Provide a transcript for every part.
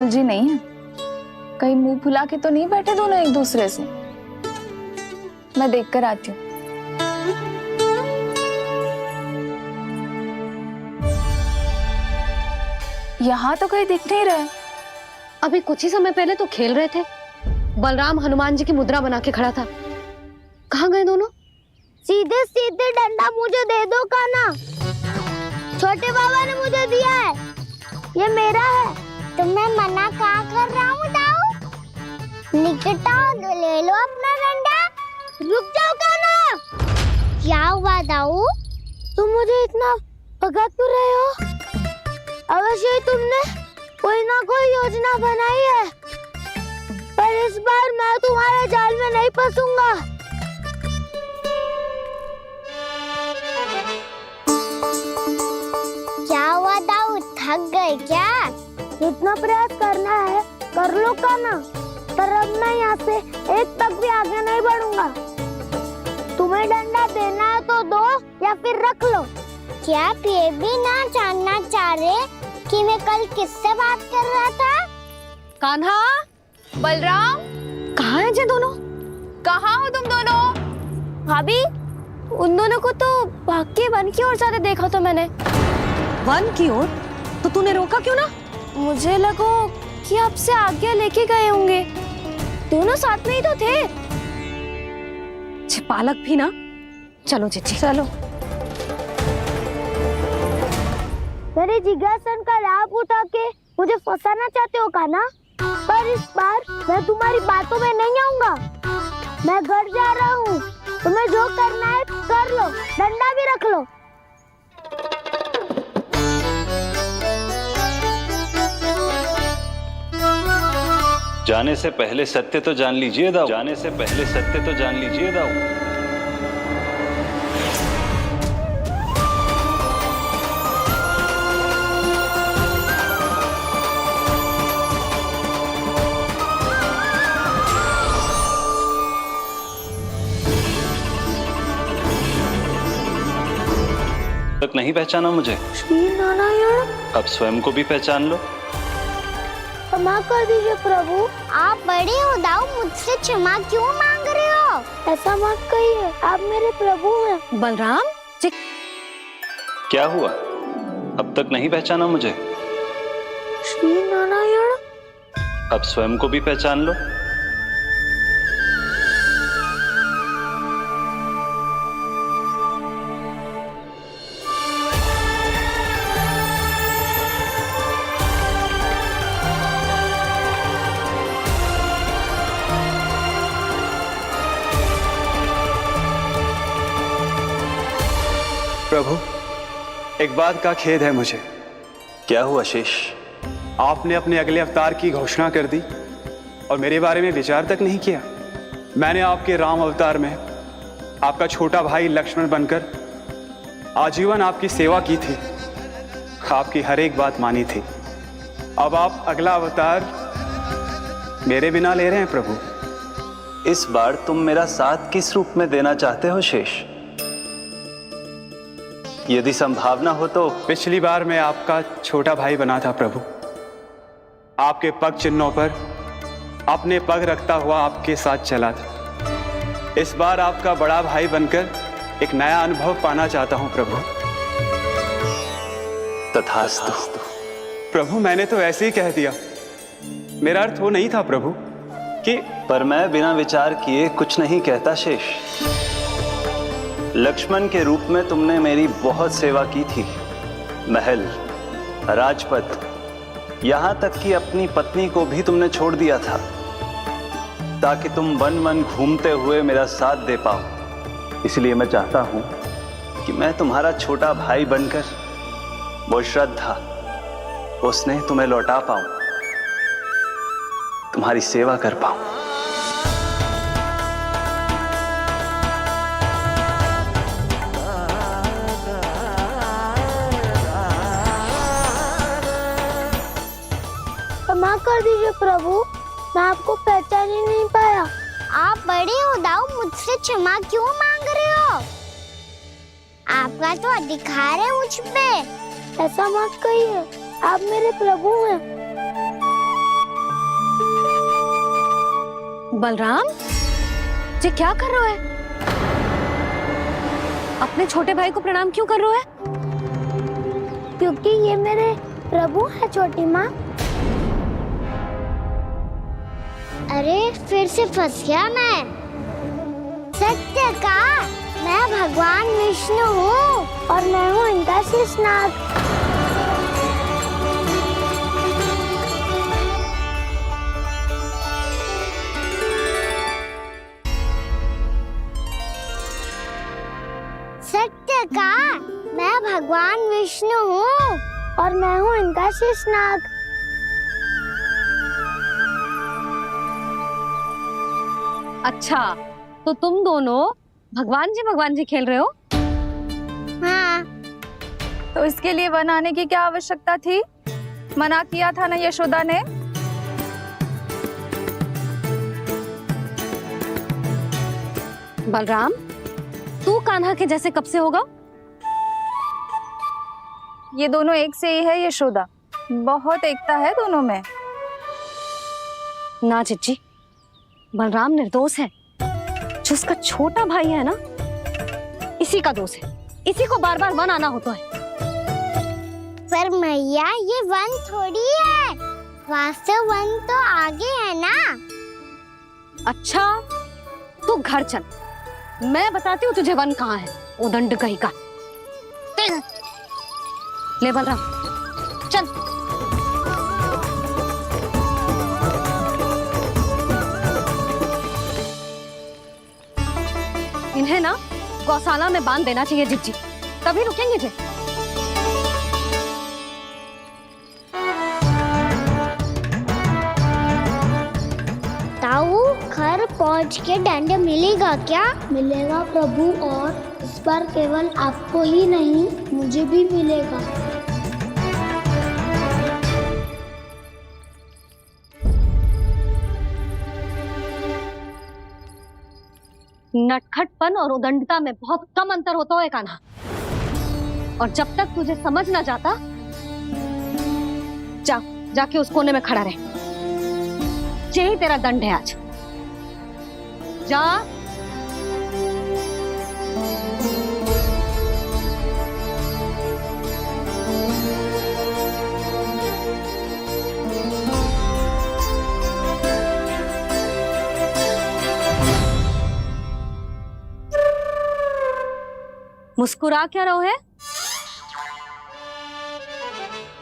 जी नहीं है। कहीं मुंह फुला के तो नहीं बैठे दोनों एक दूसरे से। मैं देख कर आती हूँ। यहाँ तो कहीं दिख नहीं रहा है। अभी कुछ ही समय पहले तो खेल रहे थे। बलराम हनुमान जी की मुद्रा बना के खड़ा था। कहाँ गए दोनों? सीधे सीधे डंडा मुझे दे दो कान्हा। छोटे बाबा ने मुझे दिया है, ये मेरा है। तो मैं मना कहाँ कर रहा हूँ दाऊ? निकट आओ तो ले लो अपना डंडा। रुक जाओ कान्हा। क्या हुआ दाऊ? तुम मुझे इतना भगा क्यों रहे हो? अवश्य ही तुमने कोई ना कोई योजना बनाई है, पर इस बार मैं तुम्हारे जाल में नहीं फंसूंगा। क्या हुआ दाऊ, थक गए क्या? जितना प्रयास करना है कर लो कान्हा, पर अब मैं यहाँ से एक तक भी आगे नहीं बढ़ूंगा। तुम्हें डंडा देना है तो दो या फिर रख लो। क्या आप ये भी ना जानना चाह रहे कि मैं कल किससे बात कर रहा था? कान्हा, बलराम, कहाँ हैं ये दोनों? कहाँ हो तुम दोनों? भाभी, उन दोनों को तो भाग के वन की ओर जाते देखा तो मैंने। वन की ओर? तो तूने रोका क्यों ना? मुझे लगा कि आपसे आगे लेके गए होंगे। दोनों साथ में ही तो थे। पालक भी ना। चलो चिट्ठी, चलो। मेरे जिज्ञासन का लाभ उठा के मुझे फंसाना चाहते हो कान्हा? पर इस बार मैं तुम्हारी बातों में नहीं आऊंगा। मैं घर जा रहा हूँ, तुम्हें जो करना है कर लो, डंडा भी रख लो। जाने से पहले सत्य तो जान लीजिए दाऊ। जाने से पहले सत्य तो जान लीजिए दाऊ। तक नहीं पहचाना मुझे? श्री नारायण। अब स्वयं को भी पहचान लो। क्षमा कर दीजिए प्रभु। आप बड़े हो दाऊ, मुझसे क्षमा क्यों मांग रहे हो? ऐसा मत कहिए, आप मेरे प्रभु हैं। बलराम जी, क्या हुआ? अब तक नहीं पहचाना मुझे? श्री नारायण। अब स्वयं को भी पहचान लो। प्रभु, एक बात का खेद है मुझे। क्या हुआ शेष? आपने अपने अगले अवतार की घोषणा कर दी और मेरे बारे में विचार तक नहीं किया। मैंने आपके राम अवतार में आपका छोटा भाई लक्ष्मण बनकर आजीवन आपकी सेवा की थी, आपकी हर एक बात मानी थी। अब आप अगला अवतार मेरे बिना ले रहे हैं प्रभु। इस बार तुम मेरा साथ किस रूप में देना चाहते हो शेष? यदि संभावना हो तो। पिछली बार मैं आपका छोटा भाई बना था प्रभु। आपके पग चिन्हों पर अपने पग रखता हुआ आपके साथ चला था। इस बार आपका बड़ा भाई बनकर एक नया अनुभव पाना चाहता हूं प्रभु। तथास्तु। प्रभु, मैंने तो ऐसे ही कह दिया, मेरा अर्थ वो नहीं था प्रभु कि। पर मैं बिना विचार किए कुछ नहीं कहता शेष। लक्ष्मण के रूप में तुमने मेरी बहुत सेवा की थी। महल, राजपथ, यहां तक कि अपनी पत्नी को भी तुमने छोड़ दिया था ताकि तुम वन वन घूमते हुए मेरा साथ दे पाओ। इसलिए मैं चाहता हूं कि मैं तुम्हारा छोटा भाई बनकर वो श्रद्धा, वो स्नेह तुम्हें लौटा पाऊं, तुम्हारी सेवा कर पाऊं। क्षमा कर दीजिए प्रभु, मैं आपको पहचान ही नहीं पाया। आप बड़े हो दाऊ, मुझसे क्षमा क्यों मांग रहे हो? आपका तो अधिकार है मुझ पे। ऐसा मत कहिए, आप मेरे प्रभु हैं। बलराम, ये क्या कर रहा है? अपने छोटे भाई को प्रणाम क्यों कर रहा है? क्योंकि ये मेरे प्रभु है छोटी माँ। अरे फिर से फंस गया मैं। सत्य का मैं भगवान विष्णु हूँ और मैं हूँ इनका शेषनाग। सत्य का मैं भगवान विष्णु हूँ और मैं हूँ इनका शेषनाग। अच्छा, तो तुम दोनों भगवान जी खेल रहे हो? हाँ। तो इसके लिए वन आने की क्या आवश्यकता थी? मना किया था ना यशोदा ने। बलराम, तू कान्हा के जैसे कब से होगा? ये दोनों एक से ही है यशोदा, बहुत एकता है दोनों में। ना चिच्ची, बलराम निर्दोष है। जो उसका छोटा भाई है ना, इसी का दोष है। इसी को बार बार वन आना होता है। पर मैया ये वन थोड़ी है, वास्तव वन तो आगे है ना। अच्छा, तू घर चल, मैं बताती हूँ तुझे वन कहाँ है। उदंड कहीं का। ले बलराम, चल। इन्हें ना गौशाला में बांध देना चाहिए जिज्जी, तभी रुकेंगे जे। ताऊ, घर पहुँच के दंड मिलेगा क्या? मिलेगा प्रभु, और इस बार केवल आपको ही नहीं मुझे भी मिलेगा। नटखटपन और उदंडता में बहुत कम अंतर होता है कान्हा, और जब तक तुझे समझ ना जाता, जाके उस कोने में खड़ा रहे। यही तेरा दंड है आज। जा। मुस्कुरा क्या रहो है?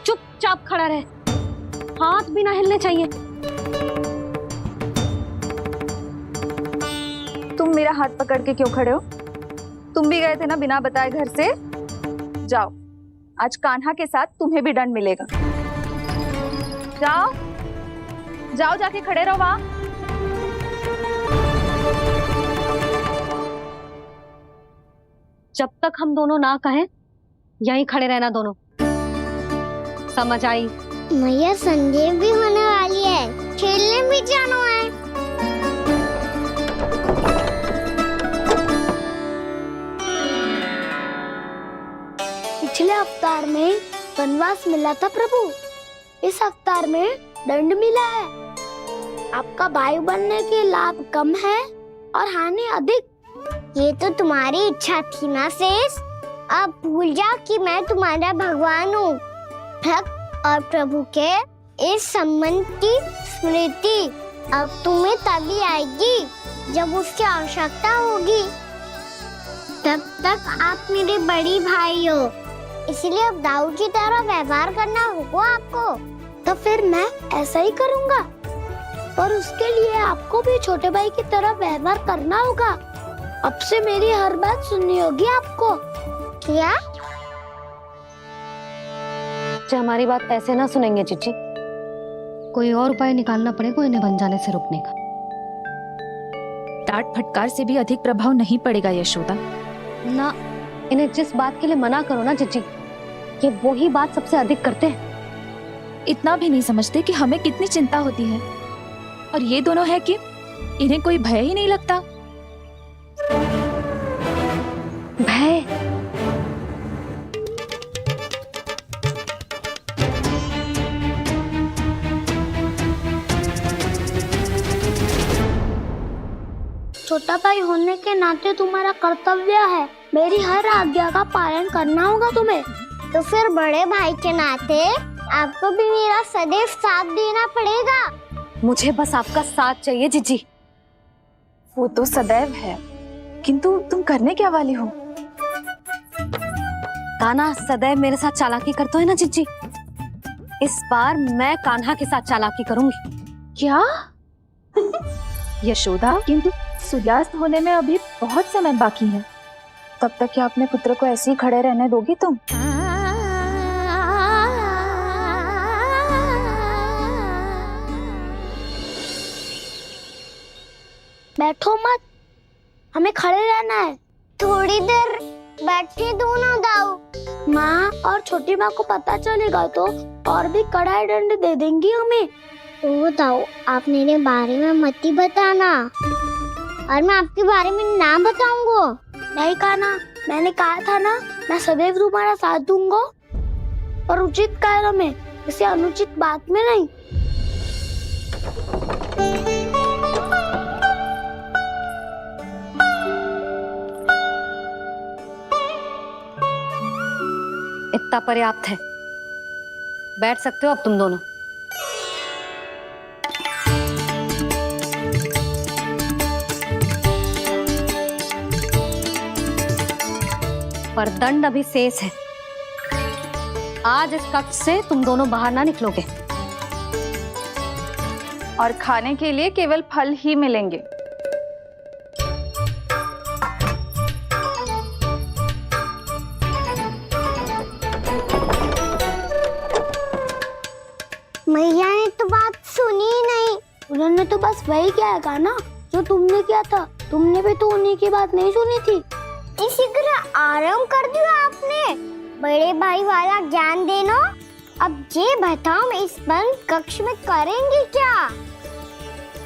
चुपचाप खड़ा रहे, हाथ भी ना हिलने चाहिए। तुम मेरा हाथ पकड़ के क्यों खड़े हो? तुम भी गए थे ना बिना बताए घर से। जाओ, आज कान्हा के साथ तुम्हें भी दंड मिलेगा। जाओ जाओ, जाके खड़े रहो वहां। जब तक हम दोनों ना कहें, यहीं खड़े रहना दोनों। समझ आई? मैया संध्या भी होने वाली है, खेलने भी जाना है। पिछले अवतार में वनवास मिला था प्रभु, इस अवतार में दंड मिला है। आपका भाई बनने के लाभ कम है और हानि अधिक। ये तो तुम्हारी इच्छा थी ना शेष। अब भूल जा कि मैं तुम्हारा भगवान हूँ। भक्त और प्रभु के इस संबंध की स्मृति अब तुम्हें तभी आएगी जब उसकी आवश्यकता होगी। तब तक आप मेरे बड़ी भाई हो, इसलिए अब दाऊ की तरह व्यवहार करना होगा आपको। तो फिर मैं ऐसा ही करूँगा, पर उसके लिए आपको भी छोटे भाई की तरह व्यवहार करना होगा। अब से मेरी हर बात सुननी होगी आपको। क्या? जो हमारी बात ऐसे ना सुनेंगे चिच्ची, कोई और उपाय निकालना पड़ेगा इन्हें बन जाने से रोकने का। डांट फटकार से भी अधिक प्रभाव नहीं पड़ेगा यशोदा। ना, इन्हें जिस बात के लिए मना करो ना चिच्ची, ये वही बात सबसे अधिक करते हैं। इतना भी नहीं समझते कि हमें कितनी चिंता होती है, और ये दोनों है कि इन्हें कोई भय ही नहीं लगता। भय? छोटा भाई होने के नाते तुम्हारा कर्तव्य है, मेरी हर आज्ञा का पालन करना होगा तुम्हें। तो फिर बड़े भाई के नाते आपको भी मेरा सदैव साथ देना पड़ेगा। मुझे बस आपका साथ चाहिए जीजी। वो तो सदैव है, किंतु तुम करने क्या वाली हो? कान्हा सदैव मेरे साथ चालाकी करता है ना जीजी, इस बार मैं कान्हा के साथ चालाकी करूंगी। क्या? यशोदा, किंतु सूर्यास्त होने में अभी बहुत समय बाकी है, तब तक क्या अपने पुत्र को ऐसे ही खड़े रहने दोगी तुम? बैठो मत, हमें खड़े रहना है। थोड़ी देर बैठे दो ना दाऊ। माँ और छोटी माँ को पता चलेगा तो और भी कड़ा दंड दे देंगी हमें। ओ दाऊ, आप मेरे बारे में मत ही बताना, और मैं आपके बारे में ना बताऊंगा। नहीं कान्हा, मैंने कहा था ना, मैं सदैव तुम्हारा साथ दूंगा, और उचित कार्य में, इसे अनुचित बात में नहीं। इतना पर्याप्त है, बैठ सकते हो अब तुम दोनों। पर दंड अभी शेष है। आज इस कक्ष से तुम दोनों बाहर ना निकलोगे, और खाने के लिए केवल फल ही मिलेंगे। मैया ने तो बात सुनी ही नहीं। उन्होंने तो बस वही किया ना जो तुमने किया था। तुमने भी तो उन्हीं की बात नहीं सुनी थी। इसी तरह आराम कर दिया आपने। बड़े भाई वाला ज्ञान देना। अब ये बताओ, मैं इस बंद कक्ष में करेंगे क्या?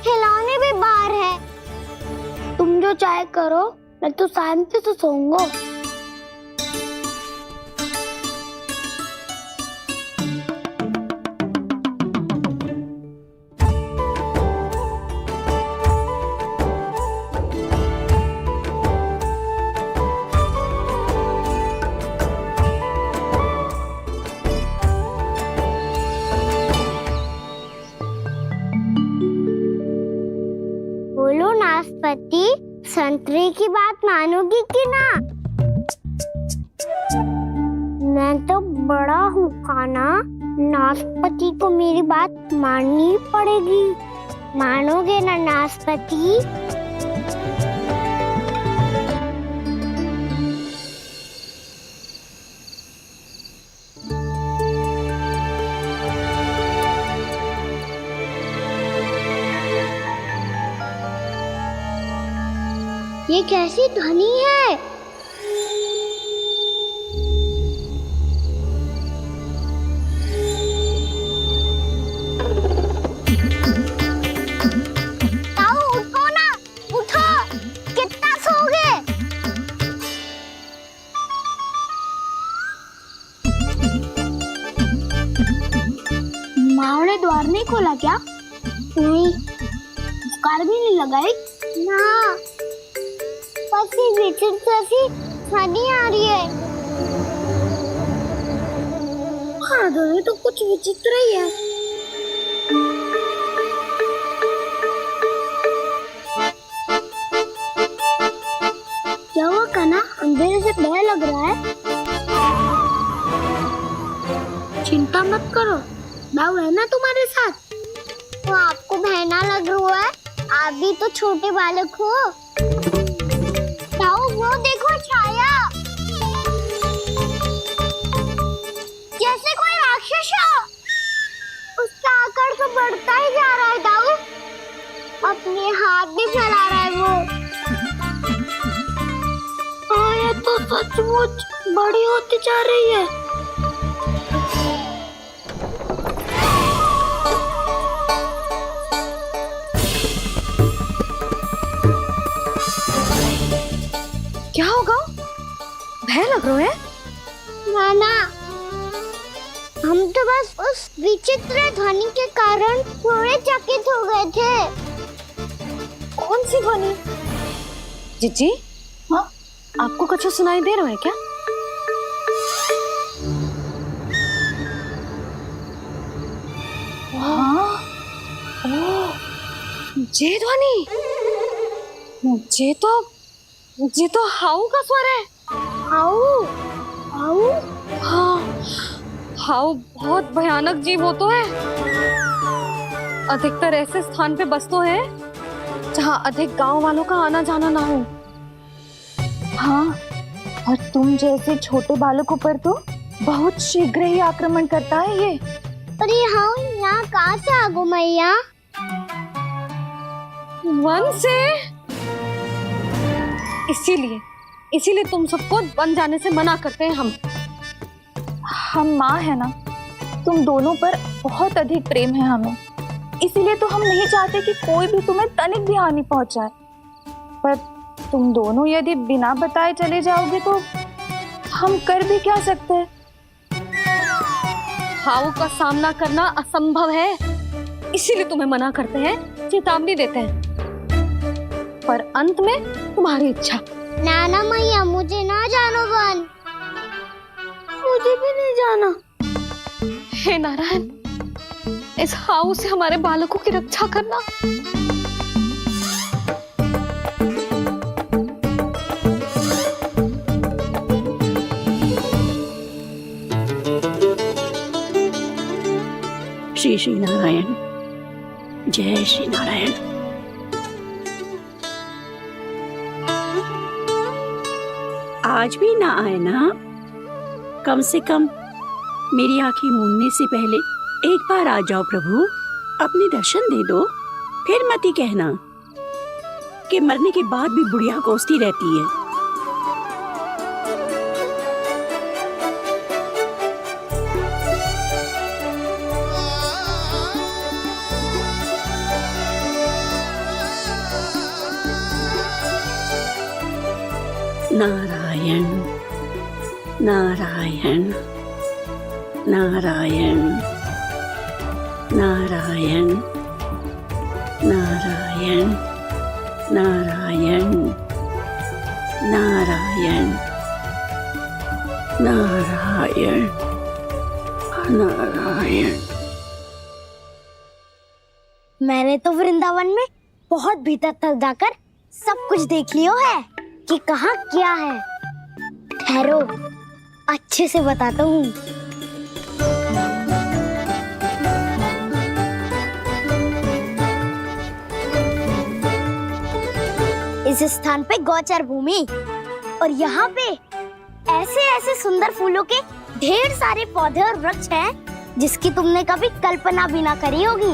खिलौने भी बाहर है। तुम जो चाहे करो, मैं तो शांति से सोऊंगा। बोलो नाशपाती, संतरे की बात मानोगी कि ना? मैं तो बड़ा हूँ कान्हा, नाशपाती को मेरी बात माननी पड़ेगी। मानोगे ना नाशपाती? ये कैसी ध्वनि है? ताऊ उठो ना, उठो, कितना सोओगे? माँ ने द्वार नहीं खोला क्या? नहीं। कार भी नहीं लगाई? ना, विचित्र ध्वनि आ रही है। हाँ, ध्वनि तो कुछ विचित्र ही है। क्या हुआ कान्हा, अंधेरे से भय लग रहा है? चिंता मत करो, दाऊ है ना तुम्हारे साथ। तो आपको भय ना लग रहा है? आप भी तो छोटे बालक हो। वो देखो छाया, जैसे कोई राक्षस हो। उसका आकार तो बढ़ता ही जा रहा है दाऊ। अपने हाथ भी फैला रहा है वो। हाँ, ये तो सचमुच बड़ी होती जा रही है। क्या होगा? भय लग रहा है? नाना, हम तो बस उस विचित्र ध्वनि के कारण थोड़े चकित हो गए थे। कौन सी ध्वनि? जीजी, हाँ आपको कुछ सुनाई दे रहा है क्या? हाँ ये ध्वनि, ये तो हाउ का स्वर है। हाउ हाउ हाँ, हाउ बहुत भयानक जीव हो तो है। अधिकतर ऐसे स्थान पे बस तो है जहाँ अधिक गांव वालों का आना जाना ना हो। हाँ, और तुम जैसे छोटे बालकों पर तो बहुत शीघ्र ही आक्रमण करता है ये। पर ये हाउ यहाँ कहाँ से आ गो मैया? वन से। इसीलिए तुम सबको वन जाने से मना करते हैं हम माँ है ना, तुम दोनों पर बहुत अधिक प्रेम है हमें, इसीलिए तो हम नहीं चाहते कि कोई भी तुम्हें तनिक भी हानि पहुंचाए। पर तुम दोनों यदि बिना बताए चले जाओगे तो हम कर भी क्या सकते हैं? हाउ का सामना करना असंभव है, इसीलिए तुम्हें मना करते हैं, चेतावनी देते हैं। पर अंत में तुम्हारी इच्छा। नाना मैया मुझे ना जानो वन, मुझे भी नहीं जाना। हे नारायण, इस हाउ से हमारे बालकों की रक्षा करना। श्री श्री नारायण, जय श्री नारायण। आज भी ना आए ना? कम से कम मेरी आंखें मूंदने से पहले एक बार आ जाओ प्रभु, अपने दर्शन दे दो। फिर मत ही कहना कि मरने के बाद भी बुढ़िया कोसती रहती है। नारायण नारायण नारायण नारायण नारायण नारायण नारायण नारायण नारायण। मैंने तो वृंदावन में बहुत भीतर तक जाकर सब कुछ देख लियो है कि कहाँ क्या है। ठहरो, अच्छे से बताता हूँ। इस स्थान पे गौचर भूमि, और यहाँ पे ऐसे ऐसे सुंदर फूलों के ढेर सारे पौधे और वृक्ष हैं जिसकी तुमने कभी कल्पना भी ना करी होगी।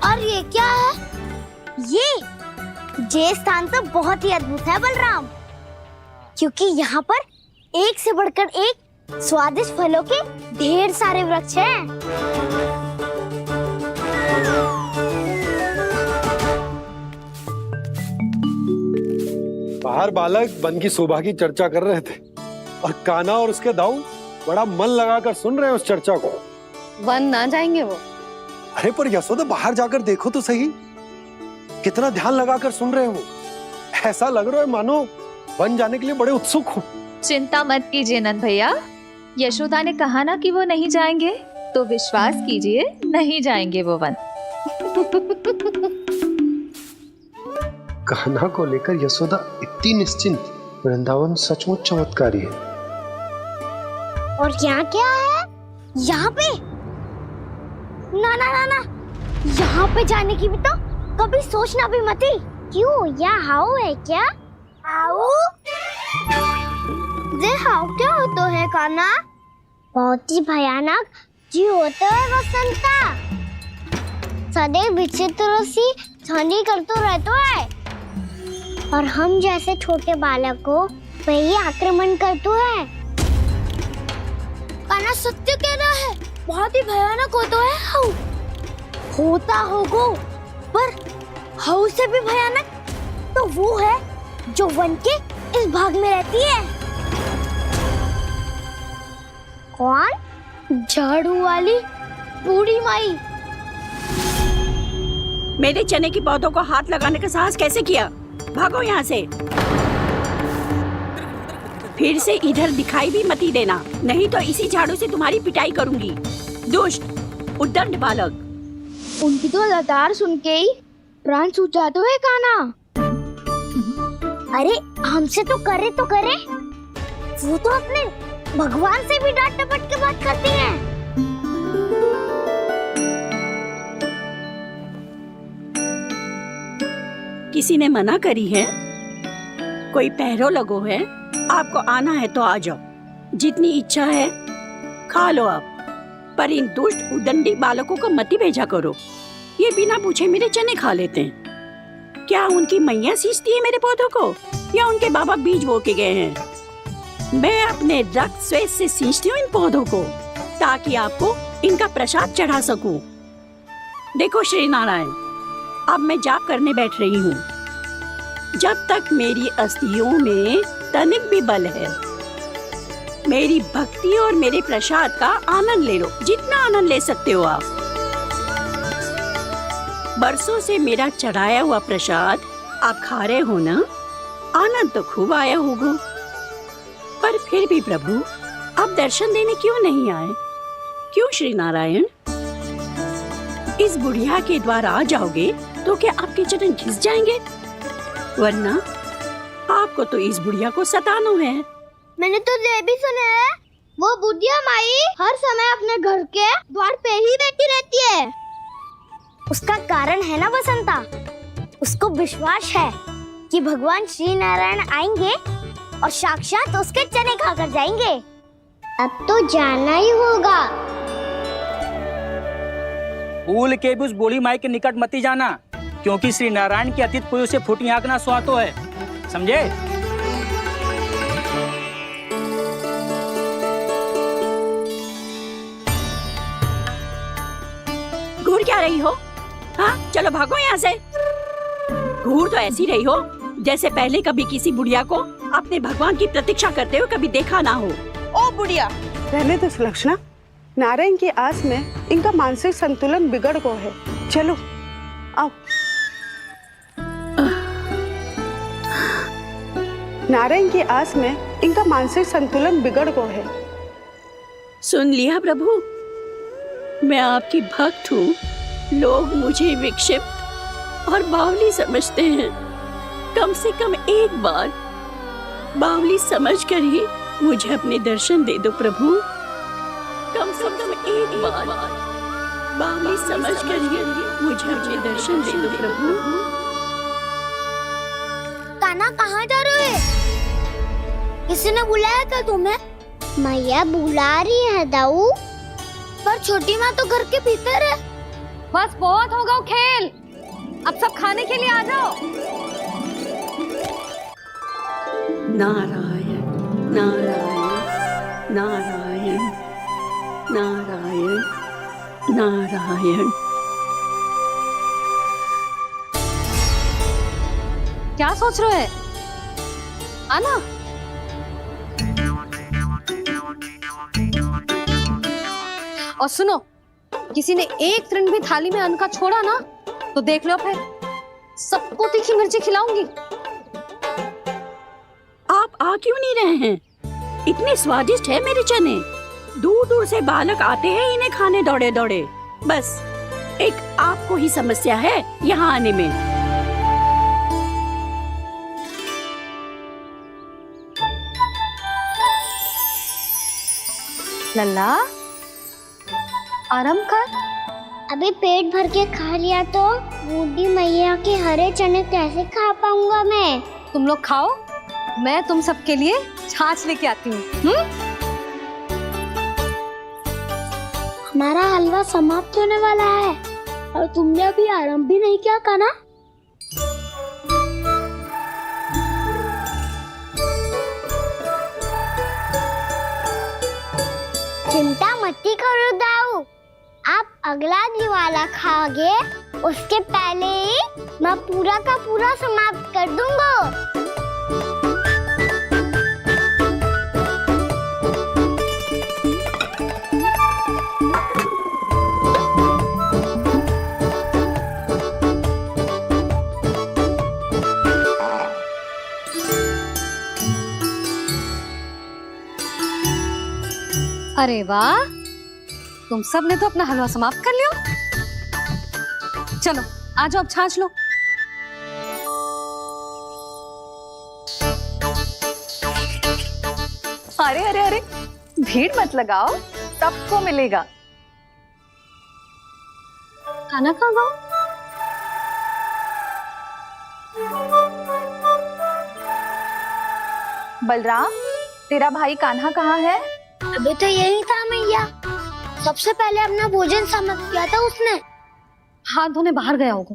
और ये क्या है? ये स्थान तो बहुत ही अद्भुत है बलराम, क्योंकि यहाँ पर एक से बढ़कर एक स्वादिष्ट फलों के ढेर सारे वृक्ष हैं। बाहर बालक वन की शोभा की चर्चा कर रहे थे और कान्हा और उसके दाऊ बड़ा मन लगाकर सुन रहे हैं उस चर्चा को। वन ना जाएंगे वो। अरे पर यशोदा, बाहर जाकर देखो तो सही, कितना ध्यान लगाकर सुन रहे हो। ऐसा लग रहा है मानो वन जाने के लिए बड़े उत्सुक हो। चिंता मत कीजिए नंद भैया, यशोदा ने कहा ना कि वो नहीं जाएंगे, तो विश्वास कीजिए नहीं जाएंगे वो वन। कान्हा को लेकर यशोदा इतनी निश्चिंत, वृंदावन सचमुच चमत्कारी है। और यहाँ क्या है? यहाँ पे ना ना ना ना, यहाँ पे जाने की भी तो कभी सोचना भी मत ही। क्यों, यहाँ हाउ है क्या? हाउ? ये हाउ क्या होता है कान्हा? बहुत ही भयानक जी होता है वसंता, सदैव विचित्र सी ध्वनि करते रहता है, और हम जैसे छोटे बालक को वही आक्रमण करते हैं। कान्हा सत्य कह रहा है, बहुत ही भयानक होता है हाउ। होता होगा, पर हाउ से भी भयानक तो वो है जो वन के इस भाग में रहती है। कौन? झाड़ू वाली बूढ़ी माई। मेरे चने की पौधों को हाथ लगाने का साहस कैसे किया? भागो यहाँ से। फिर से इधर दिखाई भी मती देना, नहीं तो इसी झाड़ू से तुम्हारी पिटाई करूंगी। दुष्ट उद्दंड बालक। उनकी तो लतार सुन के ही प्राण छूट जाते हुए काना। अरे हमसे तो करे, वो तो अपने भगवान से भी डांट डपट के बात करती हैं। किसी ने मना करी है? कोई पहरो लगो है? आपको आना है तो आ जाओ, जितनी इच्छा है खा लो आप, पर इन दुष्ट उदंडी बालकों को मत ही भेजा करो। ये बिना पूछे मेरे चने खा लेते हैं। क्या उनकी मैया सींचती है मेरे पौधों को, या उनके बाबा बीज बो के गए हैं? मैं अपने रक्त स्वेद से सींचती हूँ इन पौधों को, ताकि आपको इनका प्रसाद चढ़ा सकूं। देखो श्री नारायण, अब मैं जाप करने बैठ रही हूँ। जब तक मेरी अस्थियों में तनिक भी बल है, मेरी भक्ति और मेरे प्रसाद का आनंद ले लो, जितना आनंद ले सकते हो आप। बरसों से मेरा चढ़ाया हुआ प्रसाद आप खा रहे हो ना, आनंद तो खूब आया होगा। पर फिर भी प्रभु आप दर्शन देने क्यों नहीं आए? क्यों श्री नारायण? इस बुढ़िया के द्वार आ जाओगे तो क्या आपके चरण घिस जाएंगे? वरना आपको तो इस बुढ़िया को सताना है। मैंने तो ये भी सुना है, वो बुढ़िया माई हर समय अपने घर के द्वार पे ही बैठी रहती है। उसका कारण है ना बसंता, उसको विश्वास है कि भगवान श्री नारायण आएंगे और साक्षात उसके चने खाकर जाएंगे। अब तो जाना ही होगा। भूल के भी उस बूढ़ी माई के निकट मती जाना, क्योंकि श्री नारायण की अतीत कोई उसे फूटी आंख ना सुहातो है, समझे? घूर क्या रही हो? हाँ, चलो भागो यहाँ से। घूर तो ऐसी रही हो जैसे पहले कभी किसी बुढ़िया को अपने भगवान की प्रतीक्षा करते हुए कभी देखा ना हो। ओ बुढ़िया, रहने दो सुलक्षणा। नारायण की आस में इनका मानसिक संतुलन बिगड़ गया है। चलो आओ। नारायण की आस में इनका मानसिक संतुलन बिगड़ गया है। सुन लिया प्रभु, मैं आपकी भक्त हूँ। लोग मुझे विक्षिप्त और बावली समझते हैं। कम से कम एक बार बावली समझकर ही मुझे अपने दर्शन दे दो प्रभु। कम से कम एक बार बावली समझकर ही मुझे अपने दर्शन दे दो प्रभु। काना कहाँ जा रहे हो? किसी ने बुलाया था तुम्हें? मैया बुला रही है दाऊ, पर छोटी माँ तो घर के भीतर है। बस बहुत हो गया खेल, अब सब खाने के लिए आ जाओ। नारायण नारायण नारायण नारायण नारायण। क्या सोच रहे हैं? आना। और सुनो, किसी ने एक तृण भी थाली में अन्न का छोड़ा ना, तो देख लो फिर सबको तीखी मिर्ची खिलाऊंगी। आप आ क्यों नहीं रहे हैं? इतने स्वादिष्ट है मेरे चने। दूर दूर से बालक आते हैं इन्हें खाने दौड़े दौड़े। बस एक आपको ही समस्या है यहाँ आने में। लल्ला, आराम कर। अभी पेट भर के खा लिया तो बूढ़ी मैया के हरे चने कैसे खा पाऊंगा मैं? तुम लोग खाओ, मैं तुम सबके लिए छाछ लेके आती हूँ। हमारा हलवा समाप्त होने वाला है और तुमने अभी आराम भी नहीं किया काना। चिंता मत करो दाऊ, आप अगला दिवाला खाओगे उसके पहले ही मैं पूरा का पूरा समाप्त कर दूंगा। अरे वाह, तुम सब ने तो अपना हलवा समाप्त कर लिया। चलो आ जाओ, अब छाछ लो। अरे अरे अरे, भीड़ मत लगाओ, सबको मिलेगा। खाना खा गो। बलराम, तेरा भाई कान्हा कहाँ है? अभी तो यही था मैया। सबसे पहले अपना भोजन समाप्त किया था उसने। हाथ धोने बाहर गया होगा।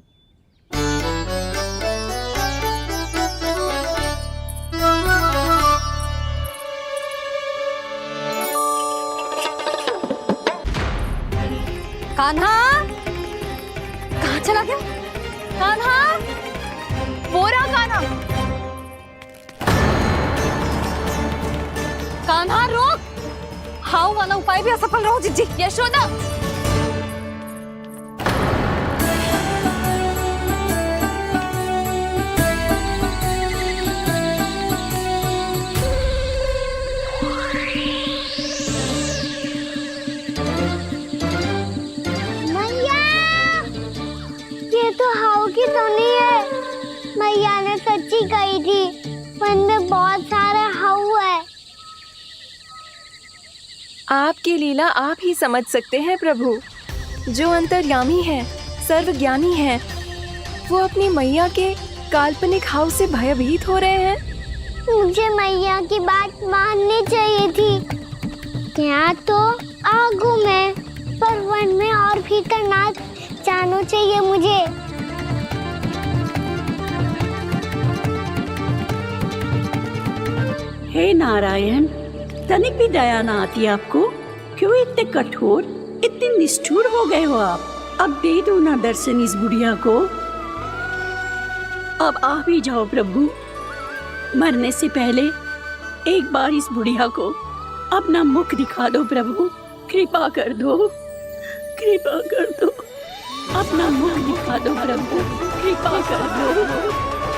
कान्हा कहाँ चला गया? कान्हा, वो रहा कान्हा। कान्हा रोक! हाउ वाला उपाय भी असफल रहो जिज्जी। यशोदा, मैया, ये तो हाउ की धुनी है। मैया ने सच्ची कही थी, वन में बहुत सारे हाउ है। आपकी लीला आप ही समझ सकते हैं प्रभु। जो अंतर्यामी है, सर्वज्ञानी है, वो अपनी मैया के काल्पनिक हाव से भयभीत हो रहे हैं। मुझे मैया की बात माननी चाहिए थी। यहाँ तो आगू में, पर वन में और भीतर ना जाना चाहिए मुझे। हे नारायण, तनिक भी दया ना आती आपको? क्यों इतने कठोर, इतने निष्ठुर हो गए हो आप? अब दे दो ना दर्शन इस बुढ़िया को। अब आ भी जाओ प्रभु। मरने से पहले एक बार इस बुढ़िया को अपना मुख दिखा दो प्रभु। कृपा कर दो, कृपा कर दो। अपना मुख दिखा दो प्रभु, कृपा कर दो,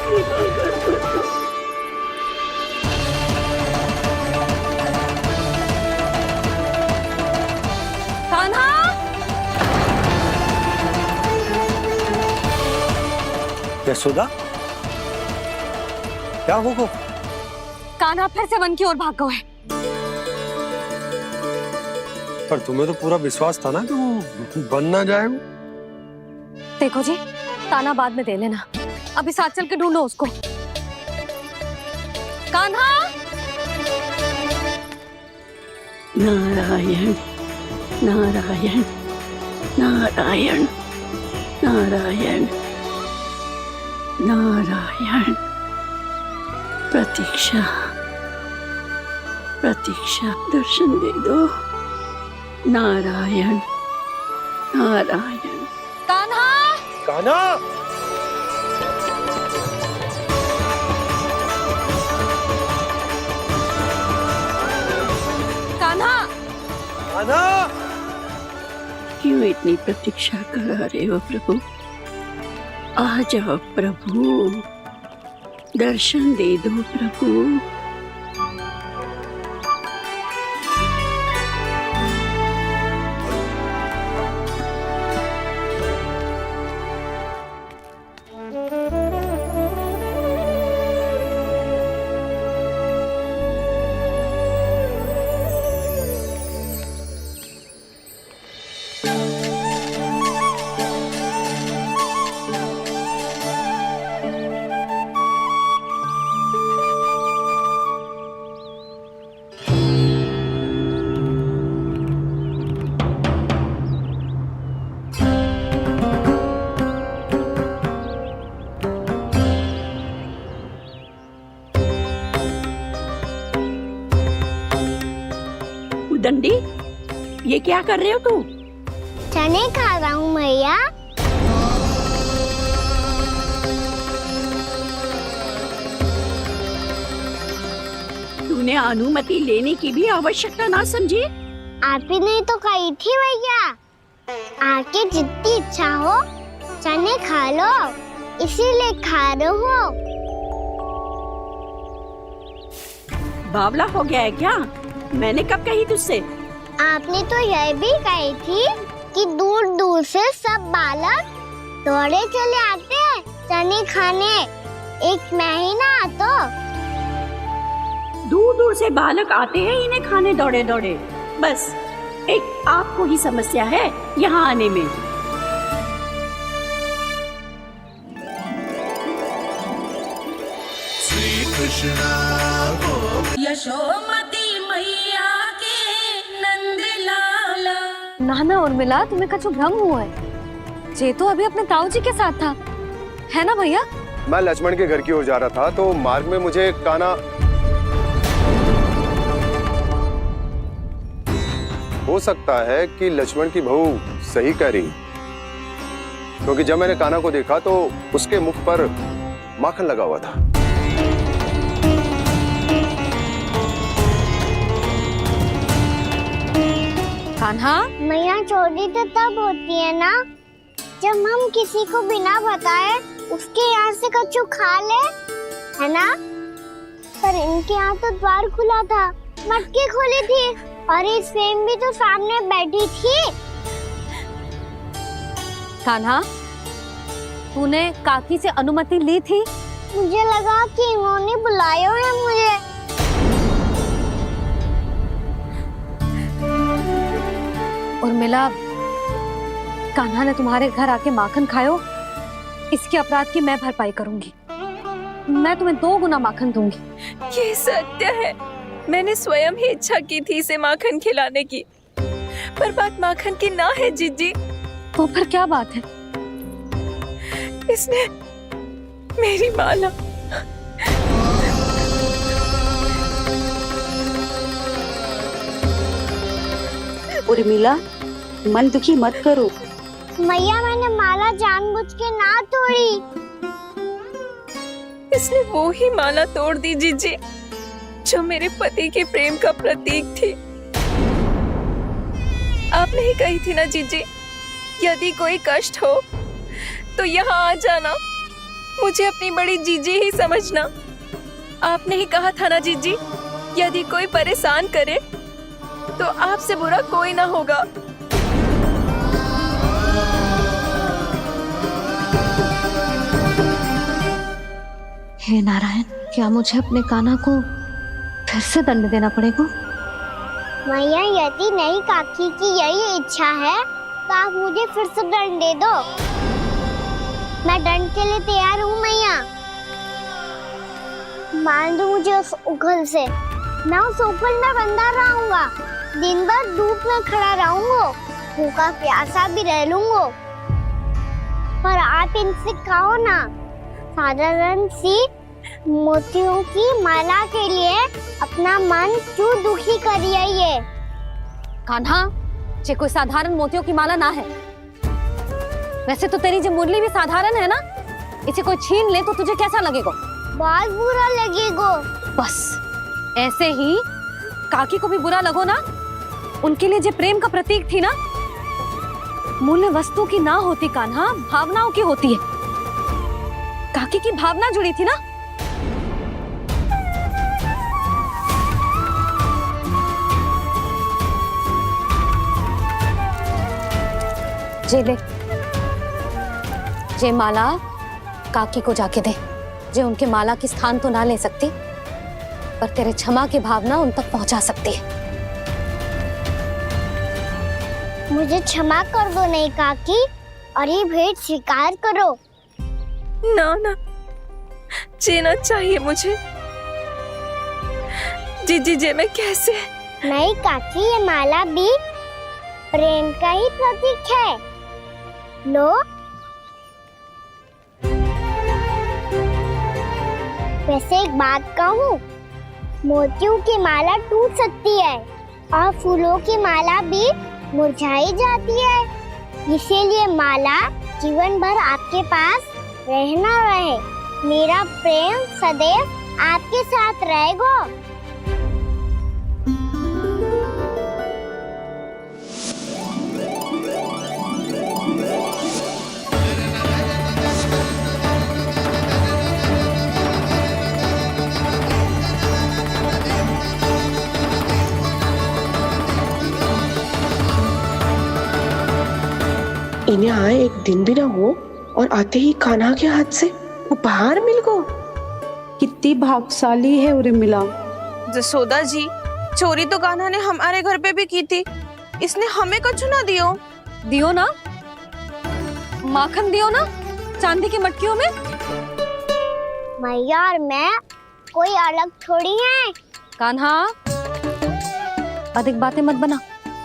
कृपा कर दो। कान्हा! यशोदा, क्या हो गो? कान्हा फिर से वन की ओर भाग गए। पर तुम्हें तो पूरा विश्वास था ना कि वो बन ना जाए। देखो जी, ताना बाद में दे लेना, अभी साथ चल के ढूंढो उसको। कान्हा! नारायण नारायण नारायण नारायण नारायण। प्रतीक्षा प्रतीक्षा, दर्शन दे दो। नारायण नारायण। कान्हा! कान्हा! कान्हा! कान्हा! क्यों इतनी प्रतीक्षा करा रहे हो प्रभु? आ जाओ प्रभु, दर्शन दे दो प्रभु। दंडी, ये क्या कर रहे हो तू? चने खा रहा हूँ मैया। तूने अनुमति लेने की भी आवश्यकता ना समझी? आप ही ने तो कही थी भैया, आके जितनी इच्छा हो चने खा लो, इसीलिए खा रहे हो। बावला हो गया है क्या? मैंने कब कही तुझसे? आपने तो यह भी कही थी कि दूर दूर से सब बालक दौड़े चले आते हैं चने खाने, एक महीना तो दूर दूर से बालक आते हैं इन्हें खाने दौड़े दौड़े। बस एक आपको ही समस्या है यहाँ आने में। यशोमती मैया के नंद लाला। नाना उर्मिला, तुम्हें कछु भ्रम हुआ है। जे तो अभी अपने ताऊ जी के साथ था, है ना भैया? मैं लक्ष्मण के घर की ओर जा रहा था तो मार्ग में मुझे कान्हा, हो सकता है कि लक्ष्मण की बहू सही कह रही, क्योंकि जब मैंने कान्हा को देखा तो उसके मुख पर माखन लगा हुआ था। कान्हा, मैया चोरी तो तब होती है ना जब हम किसी को बिना बताए उसके यहाँ से कछु खा ले, है ना? पर इनके यहाँ तो द्वार खुला था, मटकी खुली थी और इस फेम भी तो सामने बैठी थी। कान्हा, तूने काकी से अनुमति ली थी? मुझे लगा कि इन्होंने बुलाया है मुझे। उर्मिला, कान्हा ने तुम्हारे घर आके माखन खायो, इसके अपराध की मैं भरपाई करूंगी। मैं तुम्हें 2 गुना माखन दूंगी। ये सत्य है, मैंने स्वयं ही इच्छा की थी इसे माखन खिलाने की, पर बात माखन की ना है जीजी। तो फिर क्या बात है? इसने मेरी माला। उर्मिला, मन दुखी मत करो। मैया, मैंने माला जानबूझ के ना तोड़ी। इसने वो ही माला तोड़ दी जीजी जो मेरे पति के प्रेम का प्रतीक थी। आपने ही कही थी ना जीजी, यदि कोई कष्ट हो तो यहाँ आ जाना, मुझे अपनी बड़ी जीजी ही समझना। आपने ही कहा था ना जीजी, यदि कोई परेशान करे तो आपसे बुरा कोई ना होगा। हे नारायण, क्या मुझे अपने कान्हा को फिर से दंड देना पड़ेगा? मैया, यदि नहीं काकी की यही इच्छा है तो आप मुझे फिर से दंड दे दो। मैं दंड के लिए तैयार हूँ मैया। मान दो मुझे उस उखल से, मैं उस उखल में बंधा रहूंगा, दिन भर धूप में खड़ा रहूंगा, भूखा प्यासा भी रह लूंगा। पर आप इनसे कहो ना, साधारण सी मोतियों की माला के लिए अपना मन क्यों दुखी करिए ये? कान्हा, ये कोई साधारण मोतियों की माला ना है। वैसे तो तेरी जो मुरली भी साधारण है ना, इसे कोई छीन ले तो तुझे कैसा लगेगा? बहुत बुरा लगेगा। बस ऐसे ही काकी को भी बुरा लगो ना। उनके लिए जो प्रेम का प्रतीक थी ना, मूल्य वस्तु की ना होती कान्हा, भावनाओं की होती है। काकी की भावना जुड़ी थी ना। जे ले, जे माला काकी को जाके दे। जे उनके माला की स्थान तो ना ले सकती, पर तेरे क्षमा की भावना उन तक पहुंचा सकती है। मुझे क्षमा कर दो नहीं काकी, और ये भेंट स्वीकार करो। ना ना, जीना चाहिए मुझे। जीजी जे मैं कैसे? नहीं काकी, ये माला भी प्रेम का ही प्रतीक है। लो, वैसे एक बात कहूँ, मोतियों की माला टूट सकती है और फूलों की माला भी मुरझाई जाती है। इसीलिए माला जीवन भर आपके पास रहना रहे। मेरा प्रेम सदैव आपके साथ रहेगा। यहाँ आए एक दिन भी ना हो और आते ही कान्हा के हाथ से उपहार मिल गो। कितनी भाग्यशाली है उर्मिला। जसोदा जी, चोरी तो कान्हा ने हमारे घर पे भी की थी, इसने हमें कछु ना दियो। दियो ना, माखन दियो ना चांदी की मटकियों में। मैया और मैं कोई अलग थोड़ी है। कान्हा, अधिक बातें मत बना।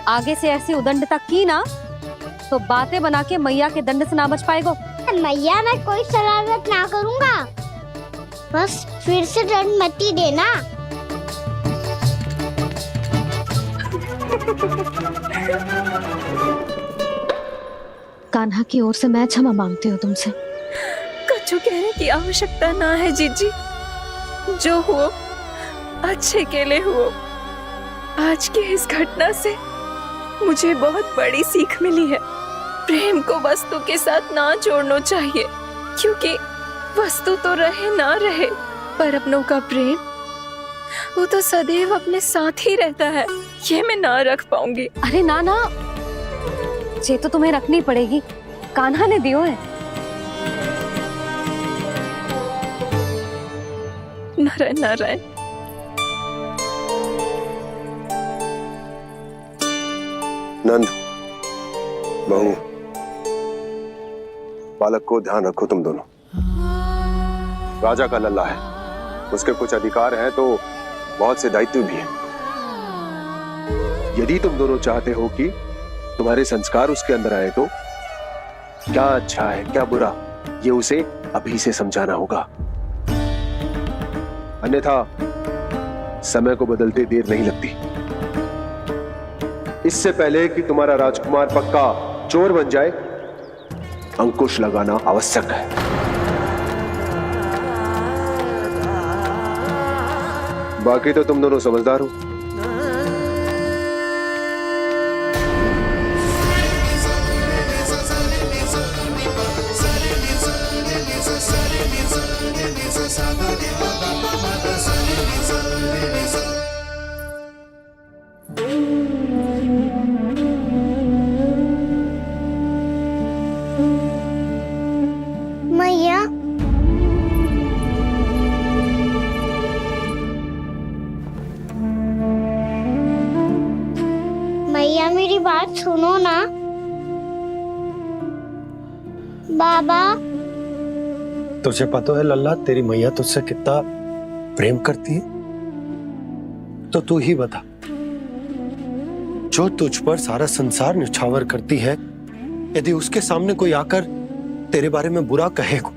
आगे से ऐसी उदंडता की ना तो बातें बना के मैया के दंड से ना बच पाएगो। मैया, मैं कोई शरारत ना करूंगा, बस फिर से दंड मत ही देना। कान्हा की ओर से मैं क्षमा मांगती हूँ तुमसे। कछु कहने की आवश्यकता ना है जीजी, जो हुआ अच्छे के लिए हुआ। आज की इस घटना से मुझे बहुत बड़ी सीख मिली है। प्रेम को वस्तु के साथ ना जोड़ना चाहिए, क्योंकि वस्तु तो रहे ना रहे, पर अपनों का प्रेम वो तो सदैव अपने साथ ही रहता है। ये मैं ना रख पाऊंगी। अरे ना ना, ये तो तुम्हें रखनी पड़ेगी। कान्हा ने दियो है। नारायण नारायण। नंद, बहू, बालक को ध्यान रखो तुम दोनों। राजा का लल्ला है, उसके कुछ अधिकार हैं तो बहुत से दायित्व भी हैं। यदि तुम दोनों चाहते हो कि तुम्हारे संस्कार उसके अंदर आए तो क्या अच्छा है क्या बुरा, ये उसे अभी से समझाना होगा। अन्यथा समय को बदलते देर नहीं लगती। इससे पहले कि तुम्हारा राजकुमार पक्का चोर बन जाए, अंकुश लगाना आवश्यक है। बाकी तो तुम दोनों समझदार हो। मैया, मैया मेरी बात सुनो ना। बाबा, तुझे पता है लल्ला, तेरी मैया तुझसे कितना प्रेम करती है, तो तू ही बता, जो तुझ पर सारा संसार निछावर करती है, यदि उसके सामने कोई आकर तेरे बारे में बुरा कहेगो,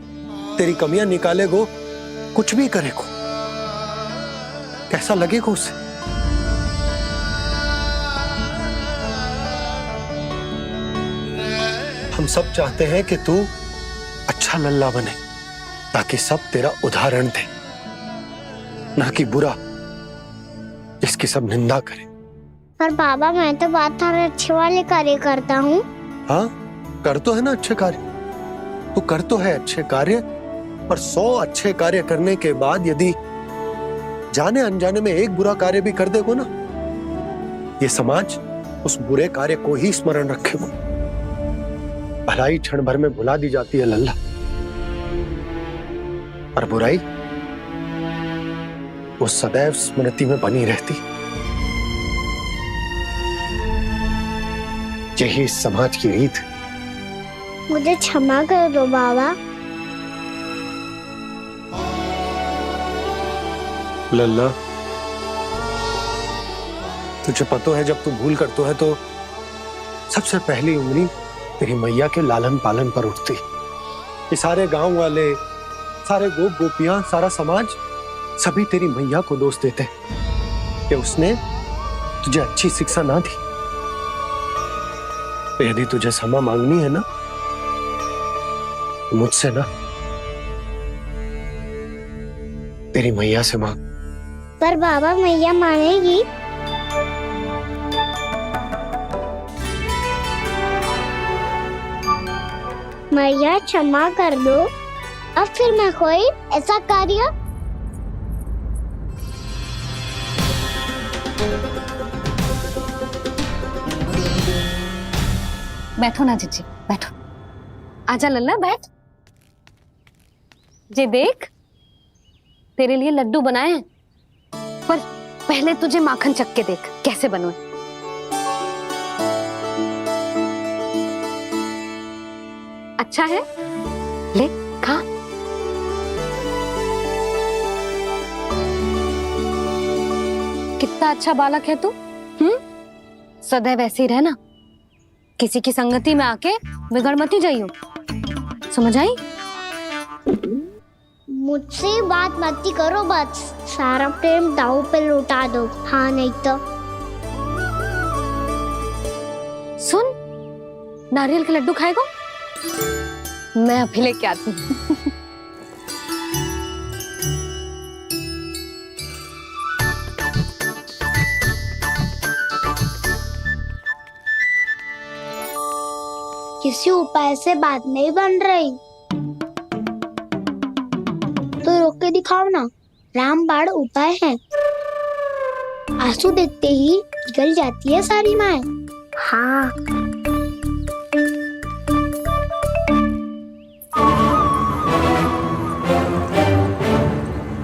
तेरी कमियां निकालेगो, कुछ भी करेगो, कैसा लगेगा उसे? हम सब चाहते हैं कि तू अच्छा लल्ला बने, ताकि सब तेरा उदाहरण दे, ना कि बुरा जिसकी सब निंदा करे। पर बाबा, मैं तो बात हर अच्छे वाले कार्य करता हूँ। हाँ, कर तो है ना अच्छे कार्य, तू कर तो है अच्छे कार्य, पर 100 अच्छे कार्य करने के बाद यदि जाने अनजाने में एक बुरा कार्य भी कर देगो ना, ये समाज उस बुरे कार्य को ही स्मरण रखेगो। भलाई क्षण भर में भुला दी जाती है लल्ला, पर बुराई वो सदैव स्मृति में बनी रहती। यही इस समाज की रीत। मुझे क्षमा कर दो बाबा। लल्ला, तुझे पता है जब तू भूल करतो है तो सबसे पहली उंगली तेरी मैया के लालन पालन पर उठती। ये सारे गांव वाले, सारे गोप गोपियां, सारा समाज सभी तेरी मैया को दोष देते कि उसने तुझे अच्छी शिक्षा ना दी। तो यदि तुझे क्षमा मांगनी है ना, मुझसे ना, तेरी मैया से मांग। पर बाबा, मैया मानेगी? मैया क्षमा कर दो, अब फिर मैं कोई ऐसा कार्य। बैठो ना जीजी, बैठो। आजा लल्ला बैठ। जे देख तेरे लिए लड्डू बनाए हैं, पर पहले तुझे माखन चख के देख कैसे बने। अच्छा है, ले खा। कितना अच्छा बालक है तू। सदैव ऐसे ही रहना, किसी की संगति में आके बिगड़ मत जाइयो, समझ आई? मुझसे बात मत करो, बस सारा प्रेम दाव पे लौटा दो। हाँ नहीं तो सुन, नारियल के लड्डू खाएगा? मैं अभी लेके आती हूँ। किसी उपाय से बात नहीं बन रही तो रोक के दिखाओ ना। रामबाण उपाय है, आंसू देखते ही निकल जाती है सारी माए। हाँ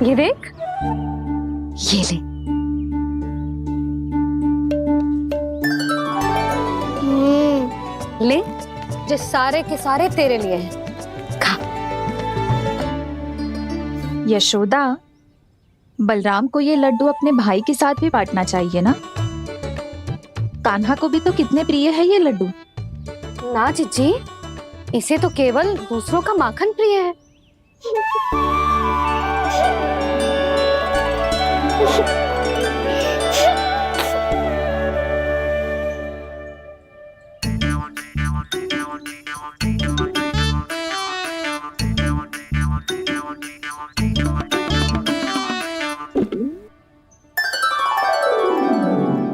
ये देख, ये ले। ले, जो सारे के सारे तेरे लिए हैं, खा। यशोदा, बलराम को ये लड्डू अपने भाई के साथ भी बांटना चाहिए ना। कान्हा को भी तो कितने प्रिय है ये लड्डू। ना जीजी, इसे तो केवल दूसरों का माखन प्रिय है।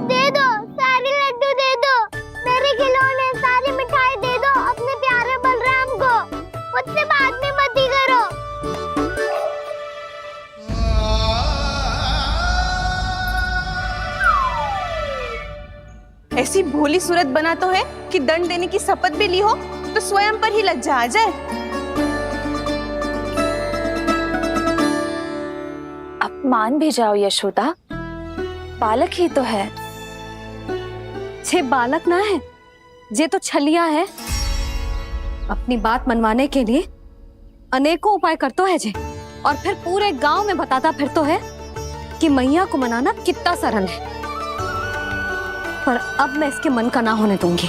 दे दो, सारे लड्डू दे दो, मेरे खिलौने सारी मिठाई दे दो अपने प्यारे बलराम को। मुझसे बात में मत ही करो। ऐसी भोली सूरत बना तो है कि दंड देने की शपथ भी ली हो तो स्वयं पर ही लज्जा आ जाए। अब मान भी जाओ यशोदा, बालक ही तो है। छे बालक ना है, जे तो छलिया है। अपनी बात मनवाने के लिए अनेकों उपाय करतो है जे, और फिर पूरे गांव में बताता फिरतो है कि मैया को मनाना कितना सरल है। पर अब मैं इसके मन का ना होने दूंगी।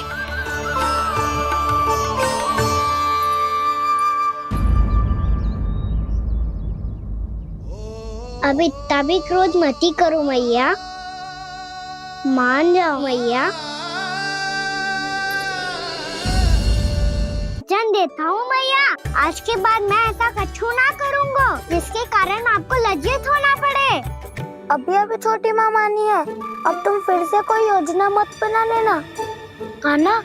अब इतना भी क्रोध मत ही करो मैया, मान जाओ मैया। वचन देता हूँ मैया, आज के बाद मैं ऐसा कछु ना करूँगा जिसके कारण आपको लज्जित होना पड़े। अभी अभी छोटी माँ मानी है, अब तुम फिर से कोई योजना मत बना लेना, हाँ ना?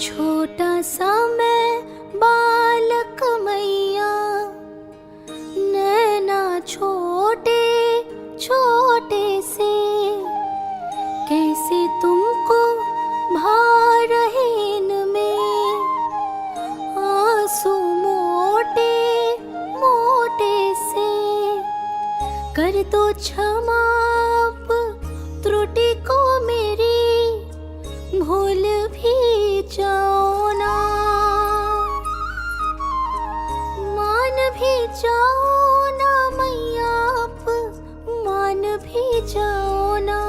छोटा सा मैं बालक मैया, नैना छोटे छोटे से, कैसे तुमको भा रहे इनमें आंसू मोटे मोटे से। कर दो क्षमा त्रुटि को मेरी, भूल भी जाओ ना, मान भी जाओ ना मैया, आप मान भी जाओ ना।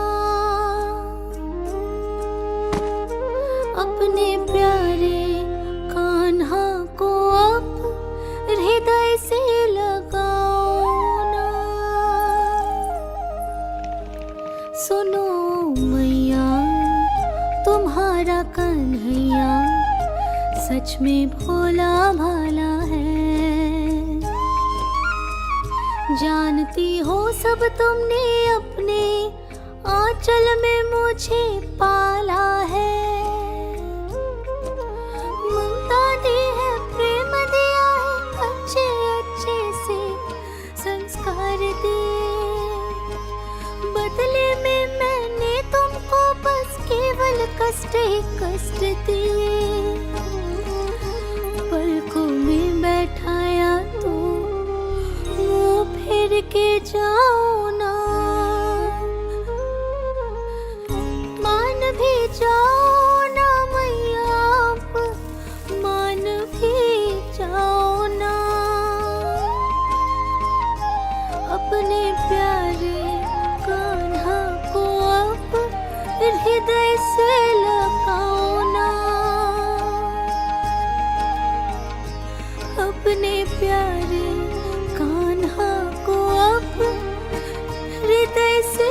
अपने प्यारे कान्हा को अब हृदय से लगाओ ना। सुनो मैया, तुम्हारा कन्हैया सच में भोला भाला है। जानती हो सब तुमने अपने आंचल में मुझे पाला है। ममता दी है, प्रेम दिया है, अच्छे अच्छे से संस्कार दिए, बदले में कष्ट दिए, पलकों में बैठाया तो मुंह फेर के जाओ ना, मान भी जाओ ना मैया, आप मान भी जाओ ना, अपने प्यारे कान्हा को अब हृदय से लगाओ ना, अपने प्यारे कान्हा को अब हृदय से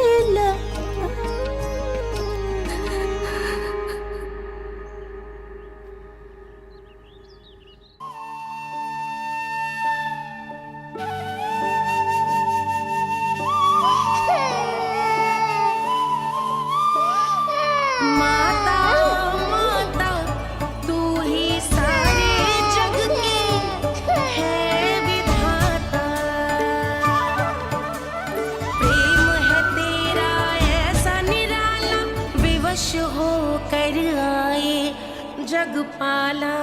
जगपाला।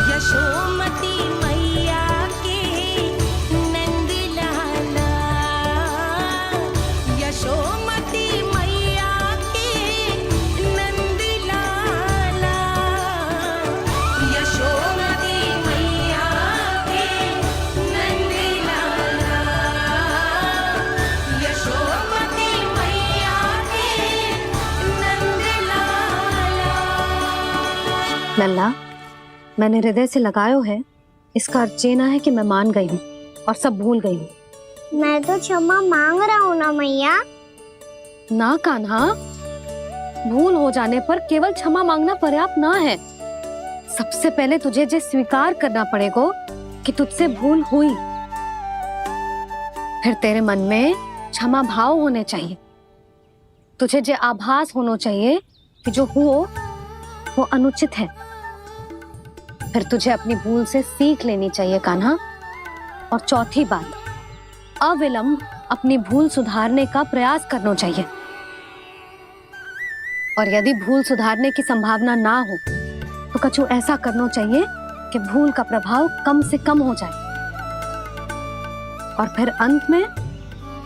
यशोमती मैया के नंद लाला, यशोमती मैया के नंद लाला, यशोमती मैया के नंद लाला, यशोमती मैया के नंद लाला। लल्ला, मैंने हृदय से लगायो है, इसका अर्थ ये ना है कि मैं मान गई हूँ और सब भूल गई हूँ। मैं तो क्षमा मांग रहा हूँ ना मैया। ना कान्हा, भूल हो जाने पर केवल क्षमा मांगना पर्याप्त ना है। सबसे पहले तुझे जो स्वीकार करना पड़ेगा कि तुझसे भूल हुई, फिर तेरे मन में क्षमा भाव होने चाहिए। तुझे जो आभास होना चाहिए कि जो हुआ वो अनुचित है। फिर तुझे अपनी भूल से सीख लेनी चाहिए कान्हा। और चौथी बात, अविलंब अपनी भूल सुधारने का प्रयास करना चाहिए। और यदि भूल सुधारने की संभावना ना हो तो कछु ऐसा करना चाहिए कि भूल का प्रभाव कम से कम हो जाए। और फिर अंत में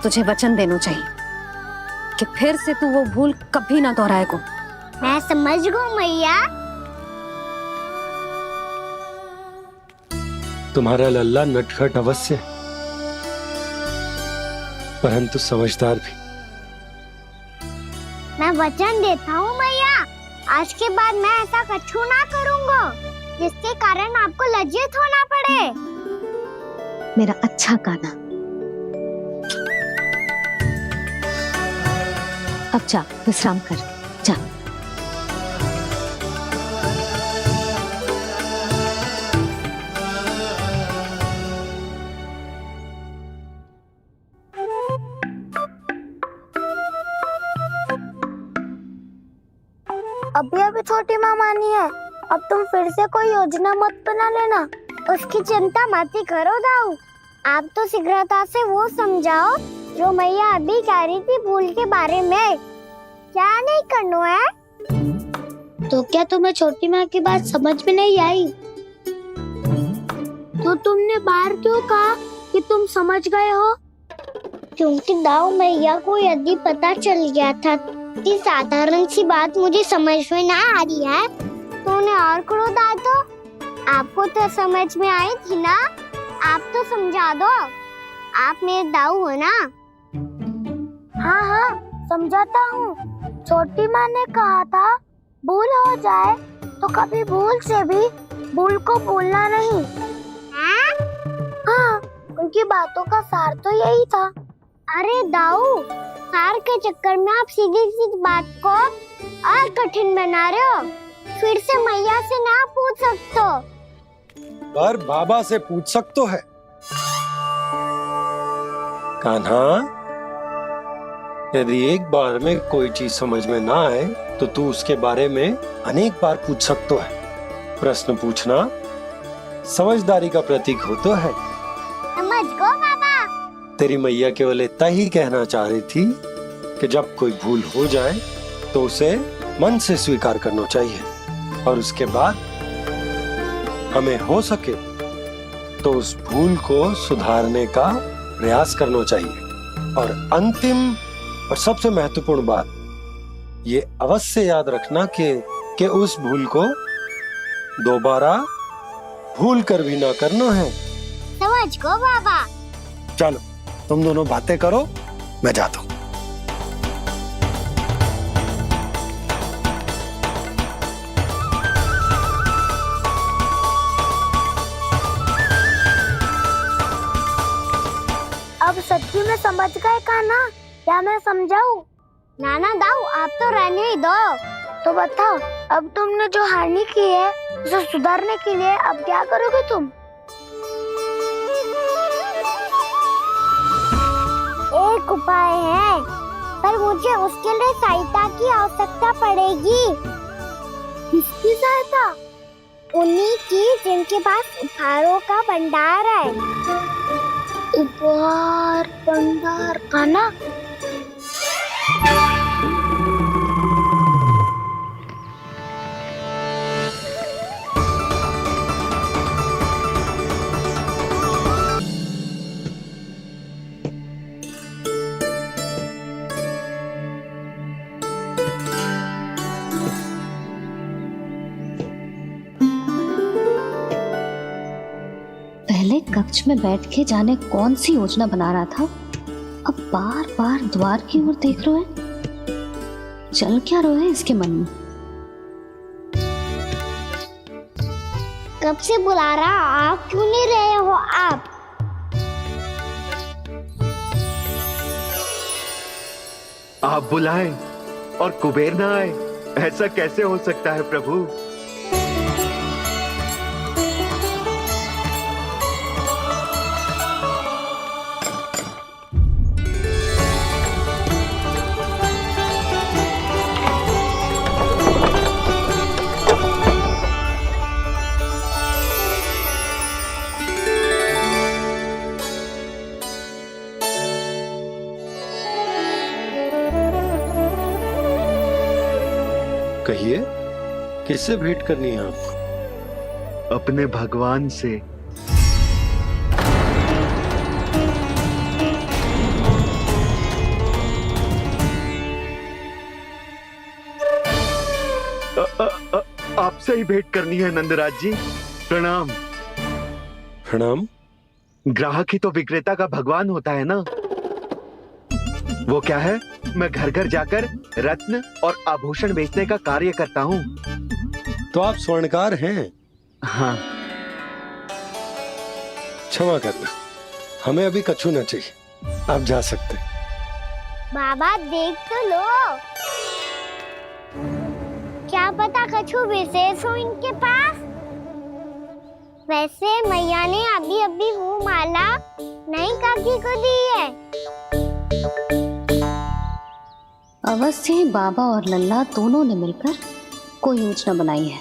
तुझे वचन देना चाहिए कि फिर से तू वो भूल कभी ना दोहराएगा। मैं समझ गई मैया। तुम्हारा लल्ला नटखट अवश्य, परंतु समझदार भी। मैं वचन देता हूँ मैया, आज के बाद मैं ऐसा कछु ना करूँगा जिसके कारण आपको लज्जित होना पड़े। मेरा अच्छा कान्हा, अब जा विश्राम कर, जा। अभी अभी छोटी माँ मानी है, अब तुम फिर से कोई योजना मत बना लेना। उसकी चिंता मत ही करो दाऊ। आप तो शीघ्रता से वो समझाओ जो मैया अभी कह रही थी भूल के बारे में। क्या नहीं करना है? तो क्या तुम्हें छोटी माँ की बात समझ में नहीं आई? तो तुमने बाहर क्यों कहा कि तुम समझ गए हो? क्योंकि दाऊ मैया को यदि पता चल गया था कि साधारण सी बात मुझे समझ में ना आ रही है तो उन्हें और क्रोध आए तो? आपको तो समझ में आई थी ना, आप तो समझा दो। आप मेरे दाऊ हो ना। हाँ हाँ समझाता हूँ। छोटी माँ ने कहा था भूल हो जाए तो कभी भूल से भी भूल को भूलना नहीं। हाँ, उनकी बातों का सार तो यही था। अरे दाऊ, सार के चक्कर में आप सीधी सीधी बात को और कठिन बना रहे हो। फिर से मैया से ना पूछ सकते हो, पर बाबा से पूछ सकते है। कान्हा, यदि एक बार में कोई चीज समझ में ना आए तो तू उसके बारे में अनेक बार पूछ सकते है। प्रश्न पूछना समझदारी का प्रतीक होता है। समझ गो बाबा। तेरी मैया केवल इतना ही कहना चाह रही थी कि जब कोई भूल हो जाए तो उसे मन से स्वीकार करना चाहिए और उसके बाद हमें हो सके तो उस भूल को सुधारने का प्रयास करना चाहिए। और अंतिम और सबसे महत्वपूर्ण बात ये अवश्य याद रखना कि उस भूल को दोबारा भूल कर भी ना करना है। समझ गो बाबा। चलो तुम दोनों बातें करो, मैं जाता हूँ। अब सच्ची में समझ गए कान्हा, क्या मैं समझाऊं? नाना दाऊ आप तो रहने ही दो। तो बताओ, अब तुमने जो हानि की है उसे सुधारने के लिए अब क्या करोगे तुम? एक उपाय है, पर मुझे उसके लिए सहायता की आवश्यकता पड़ेगी। किसकी सहायता? उन्हीं की जिनके पास उपहारों का भंडार है। उपहार भंडार का ना? पहले कक्ष में बैठ के जाने कौन सी योजना बना रहा था, अब बार बार द्वार की ओर देख रहे हैं। चल क्या रहे हैं इसके मन में? कब से बुला रहा, आप क्यों नहीं रहे हो? आप बुलाएं और कुबेर ना आए, ऐसा कैसे हो सकता है प्रभु? कहिए, किससे भेंट करनी है आपको? अपने भगवान से। आपसे ही भेंट करनी है नंदराज जी। प्रणाम। प्रणाम। ग्राहक ही तो विक्रेता का भगवान होता है ना। वो क्या है, मैं घर घर जाकर रत्न और आभूषण बेचने का कार्य करता हूँ। तो आप स्वर्णकार हैं? हाँ। क्षमा करना, हमें अभी कछु न चाहिए, आप जा सकते। बाबा देख तो लो, क्या पता कछु विशेष हो इनके पास। वैसे मैया ने अभी अभी वो माला नई काकी को दी है। अवश्य ही बाबा और लल्ला दोनों ने मिलकर कोई योजना बनाई है।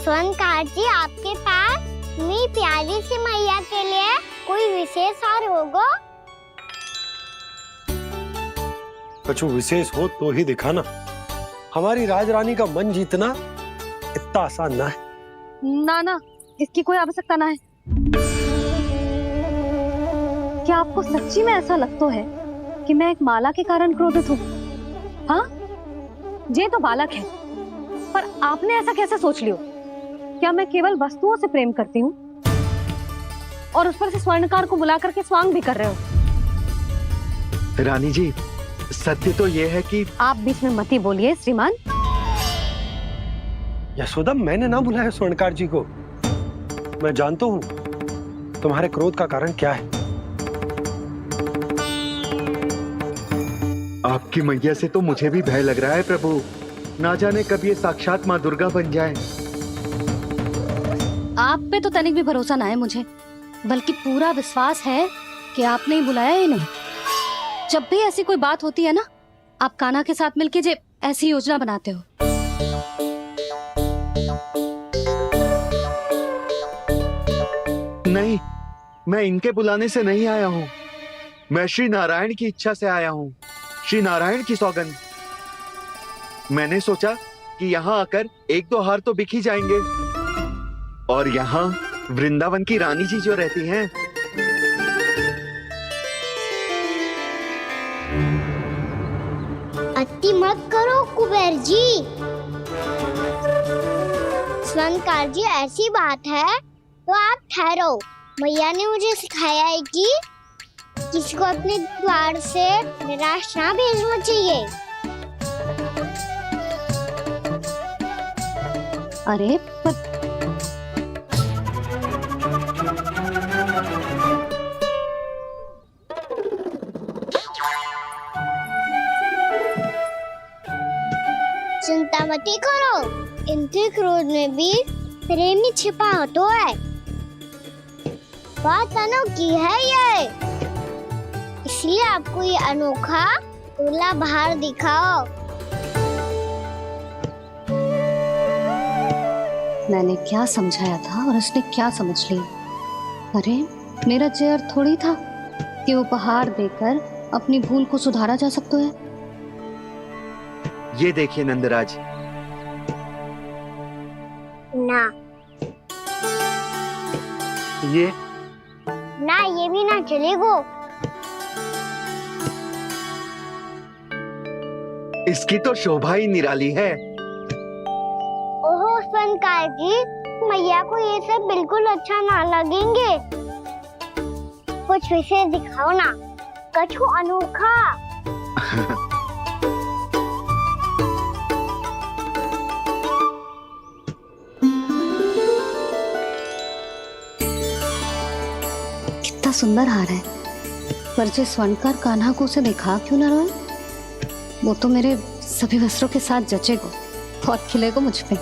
स्वर्णकार जी, आपके पास मेरी प्यारी सी मैया के लिए कोई विशेष हार होगा? कछु विशेष हो तो ही दिखाना। हमारी राजरानी का मन जीतना इतना आसान ना है। ना, इसकी कोई आवश्यकता ना है। क्या आपको सच्ची में ऐसा लगता है कि मैं एक माला के कारण क्रोधित हूँ? हाँ, ये तो बालक है, पर आपने ऐसा कैसे सोच लियो? क्या मैं केवल वस्तुओं से प्रेम करती हूँ और उस पर से स्वर्णकार को बुला करके स्वांग भी कर रहे हो? रानी जी, सत्य तो ये है कि आप बीच में मत ही बोलिए श्रीमान। यशोदा, मैंने ना बुलाया स्वर्णकार जी को। मैं जानता हूँ तुम्हारे क्रोध का कारण क्या है। आपकी मैया से तो मुझे भी भय लग रहा है प्रभु। ना जाने कब ये साक्षात माँ दुर्गा बन जाए। आप पे तो तनिक भी भरोसा ना है मुझे, बल्कि पूरा विश्वास है कि आपने ही बुलाया इन्हें। जब भी ऐसी कोई बात होती है ना, आप कान्हा के साथ मिलके जे ऐसी योजना बनाते हो। नहीं, मैं इनके बुलाने से नहीं आया हूँ। मैं श्री नारायण की इच्छा से आया हूँ, श्री नारायण की सौगंध। मैंने सोचा कि यहाँ आकर एक दो हार तो बिक ही जाएंगे, और यहाँ वृंदावन की रानी जी जो रहती हैं, अति मत करो कुबेर जी। स्वर्णकार जी ऐसी बात है तो आप ठहरो। मैया ने मुझे सिखाया है कि किसी को अपने द्वार से निराश ना भेजना चाहिए। अरे पर चिंता मत करो, इनके क्रोध में भी प्रेम ही छिपा होता है। बात अनोखी है ये, इसलिए आपको ये अनोखा दूल्हा बाहर दिखाओ। मैंने क्या समझाया था और उसने क्या समझ लिया। अरे मेरा चेयर थोड़ी था कि उपहार देकर अपनी भूल को सुधारा जा सकता है। ये देखिए नंदराज। ना ये ना, ये भी ना चलेगो। इसकी तो शोभा ही निराली है। ओहो स्वर्णकार जी, मैया को ये सब बिल्कुल अच्छा ना लगेंगे। कुछ विशेष दिखाओ ना, कछु अनोखा। कितना सुंदर हार है, पर जो स्वर्णकार कान्हा को उसे दिखा क्यों ना रोए? वो तो मेरे सभी वस्त्रों के साथ जचेगा और खिलेगा मुझ पे।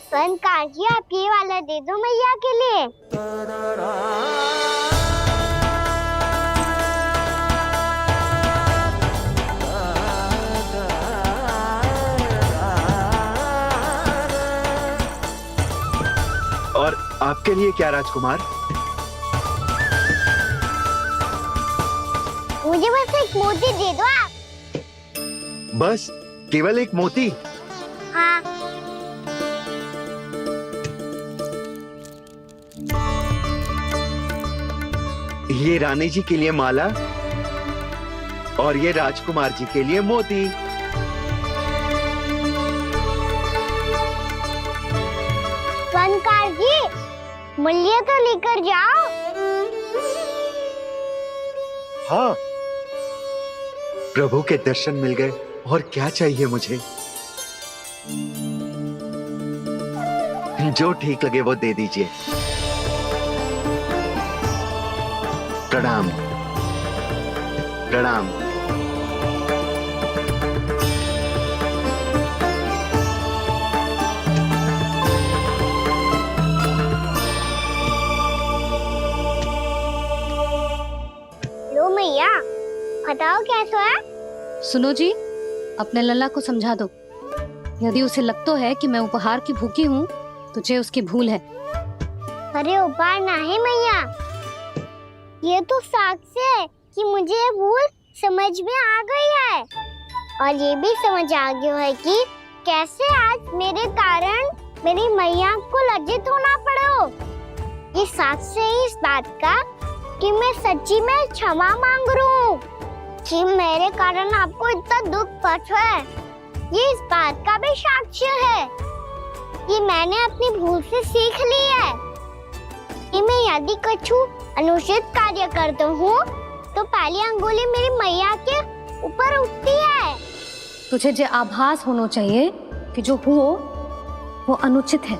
स्वर्णकार जी, आप ये वाला दे दो मैया के लिए। और आपके लिए क्या राजकुमार? मुझे बस एक मोती दे दो आप। बस केवल एक मोती? हाँ। ये रानी जी के लिए माला और ये राजकुमार जी के लिए मोती। स्वर्णकार जी, मूल्य तो लेकर जाओ। हाँ, प्रभु के दर्शन मिल गए और क्या चाहिए मुझे। जो ठीक लगे वो दे दीजिए। प्रणाम प्रणाम। लो मैया, बताओ कैसा है? सुनो जी, अपने लल्ला को समझा दो। यदि उसे लगता है कि मैं उपहार की भूखी हूँ, तुझे उसकी भूल है। अरे उपहार ना है मैया, ये तो साक्ष्य है कि मुझे ये भूल समझ में आ गई है, और ये भी समझ आ गया है कि कैसे आज मेरे कारण मेरी मैया को लज्जित होना पड़ो। ये साक्ष्य है इस बात का कि मैं सच्ची में क्षमा मांग रहा हूँ कि मेरे कारण आपको इतना दुख पहुंचा है। ये इस बात का भी साक्ष्य है कि मैंने अपनी भूल से सीख ली है कि मैं यदि कुछ अनुचित कार्य करता हूँ तो पहली अंगुली मेरी मैया के ऊपर उठती है। तुझे जो आभास होना चाहिए कि जो हुआ वो अनुचित है।